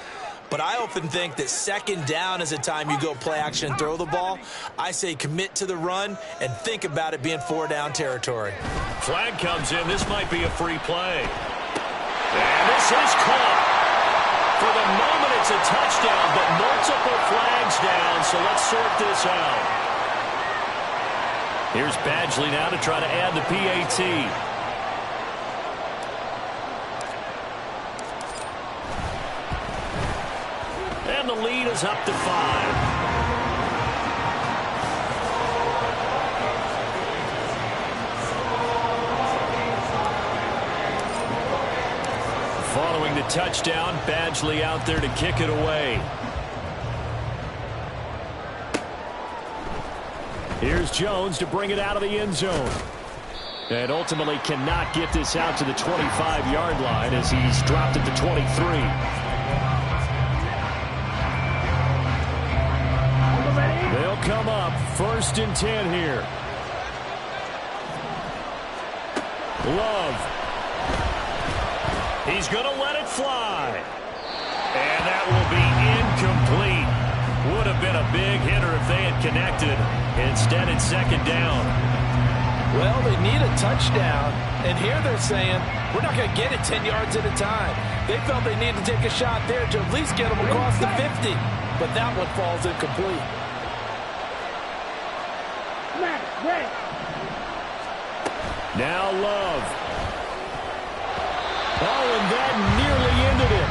But I often think that second down is a time you go play action and throw the ball. I say commit to the run and think about it being 4-down territory. Flag comes in. This might be a free play. And this is caught. For the moment, it's a touchdown, but multiple flags down, so let's sort this out. Here's Badgley now to try to add the PAT. And the lead is up to 5. Following the touchdown, Badgley out there to kick it away. Here's Jones to bring it out of the end zone. And ultimately cannot get this out to the 25-yard line as he's dropped at the 23. They'll come up first and 10 here. Love. He's going to let it fly. And that will be incomplete. Would have been a big hitter if they had connected. Instead, it's second down. Well, they need a touchdown. And here they're saying, we're not going to get it 10 yards at a time. They felt they needed to take a shot there to at least get them across the 50. But that one falls incomplete. Now Love. Oh, and that nearly ended it.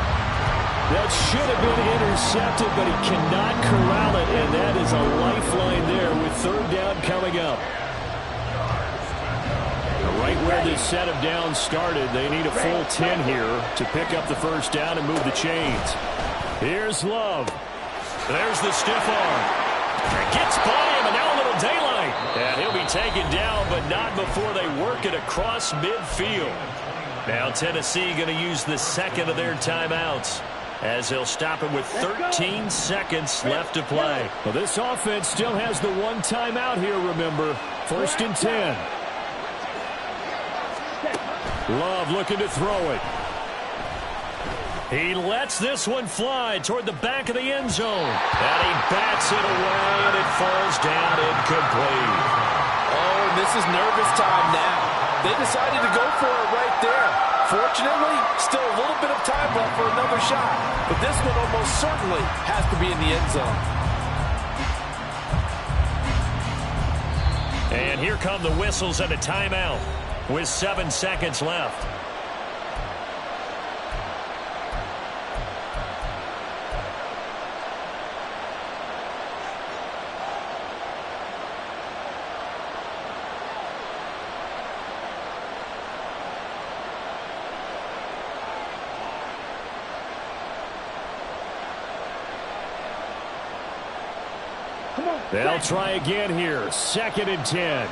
That should have been intercepted, but he cannot corral it, and that is a lifeline there with third down coming up. Right where this set of downs started, they need a full 10 here to pick up the first down and move the chains. Here's Love. There's the stiff arm. It gets by him, and now a little daylight. And he'll be taken down, but not before they work it across midfield. Now Tennessee going to use the second of their timeouts. as he'll stop it with 13 seconds left to play. Well, this offense still has the one timeout here, remember. 1st and 10. Love looking to throw it. He lets this one fly toward the back of the end zone. And he bats it away, and it falls down incomplete. Oh, and this is nervous time now. They decided to go for it right there. Fortunately, still a little bit of time left for another shot. But this one almost certainly has to be in the end zone. And here come the whistles and a timeout with 7 seconds left. They'll try again here. 2nd and 10.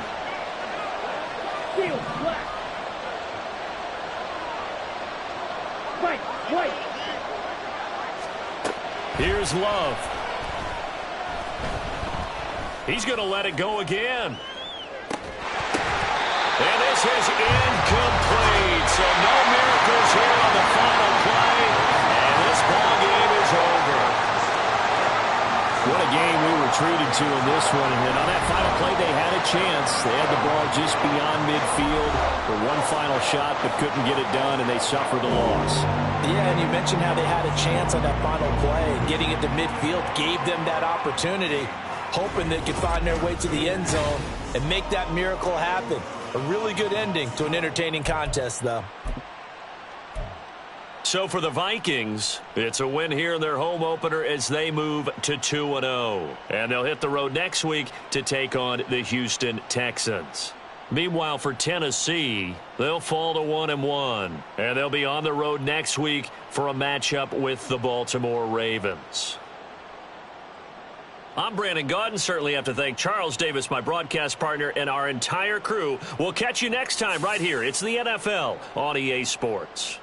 Field flat. Right. Here's Love. He's going to let it go again. And this is incomplete. So no miracles here on the final play. And this ball game is over. What a game we were treated to in this one. And on that final play, they had a chance. They had the ball just beyond midfield for one final shot, but couldn't get it done, and they suffered a loss. Yeah, and you mentioned how they had a chance on that final play. Getting it to midfield gave them that opportunity, hoping they could find their way to the end zone and make that miracle happen. A really good ending to an entertaining contest, though. So for the Vikings, it's a win here in their home opener as they move to 2-0. And they'll hit the road next week to take on the Houston Texans. Meanwhile, for Tennessee, they'll fall to 1-1. And they'll be on the road next week for a matchup with the Baltimore Ravens. I'm Brandon Gaudin. Certainly have to thank Charles Davis, my broadcast partner, and our entire crew. We'll catch you next time right here. It's the NFL on EA Sports.